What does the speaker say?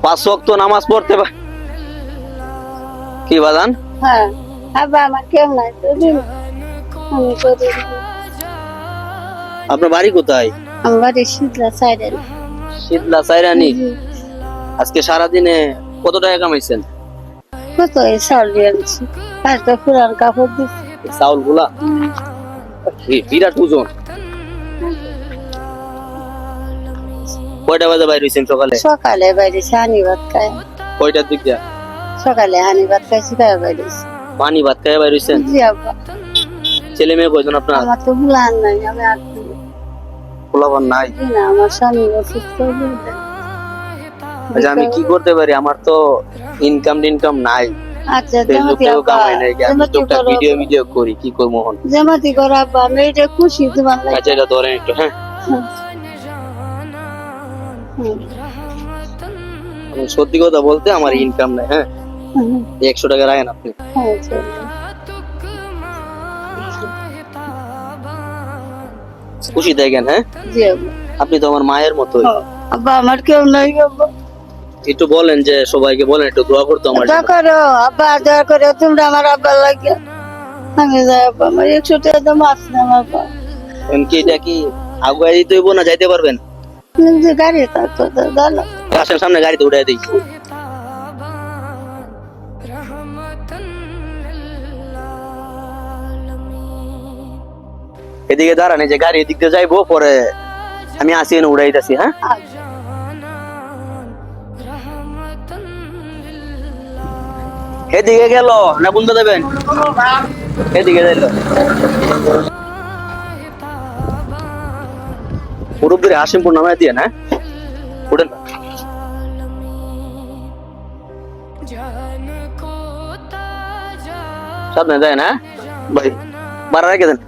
পাঁচ ওয়াক্ত নামাজ পড়তে কি বাজান? হ্যাঁ, আব্বা আমার কেউ নাই তো দিন আমি করি। আপনার বাড়ি কোথায়? আমার বাড়ি শীতলা সাইডে। শীতলা সাইরানি। আজকে সারাদিনে কত টাকা কামাইছেন? কত এই চাউল দিয়ে আনছি, একটা পুরান কাপড় দিচ্ছি। চাউল গুলা বিরাট ওজন। কয়টা বাজে বাইর হইছেন সকালে? সকালে বাইরে হানি ভাত খায়। কয়টার দিক দিয়া? সকালে হানি ভাত খাইছি, খায় বাইরে। পানি ভাত খাই বাইর হইছেন? জি আব্বা। ছেলে মেয়ে কয়জন আপনার? আমার তো বুলান নাই, আমি আর পোলাপান নাই? না, আমার স্বামী অসুস্থ। আচ্ছা, আমি কি করতে পারি? আমার তো ইনকাম নাই। আচ্ছা, ফেসবুকে কামাই নাই, আমি টুকটাক ভিডিও করি, কি করব এখন? জামাতি করো আব্বা, আমি এটা খুশি তোমার লাগে। আচ্ছা, এটা ধরেন একটু। হ্যাঁ, সত্যি কথা বলতে আমার ইনকাম নাই। হ্যাঁ, 100 টাকা রাখেন আপনি। খুশি দেখেন। হ্যাঁ, জি আব্বা। আপনি তো আমার মায়ের মতোই। আব্বা আমার কেউ নাই আব্বা। একটু বলেন যে সবাইকে বলেন একটু দোয়া করতে আমার দোয়া জন্য। করো আব্বা, দোয়া করো তোমরা আমার আব্বা লাগে। আমি যাই আব্বা, আমার 100 টাকা দাম আছে না আব্বা। এমনকি এটা কি আগুয়াই দিতে হইব না যাইতে পারবেন? যে গাড়ি থাকতো তো দাঁড়াও। আসেন, সামনে গাড়িতে উঠাই দিই। এদিকে দাঁড়ান, এই যে গাড়ি এদিক দিয়ে যাইবো, পরে আমি আসি এনে উড়াইতেছি। হ্যাঁ, এদিকে গেল না বন্ধ দেবেন? এদিকে যাইল মুরব্বীর হাসিমপুর নামায় দিয়ে না উঠেন। সামনে যায় না ভাই, বাড়া রেখে দেন।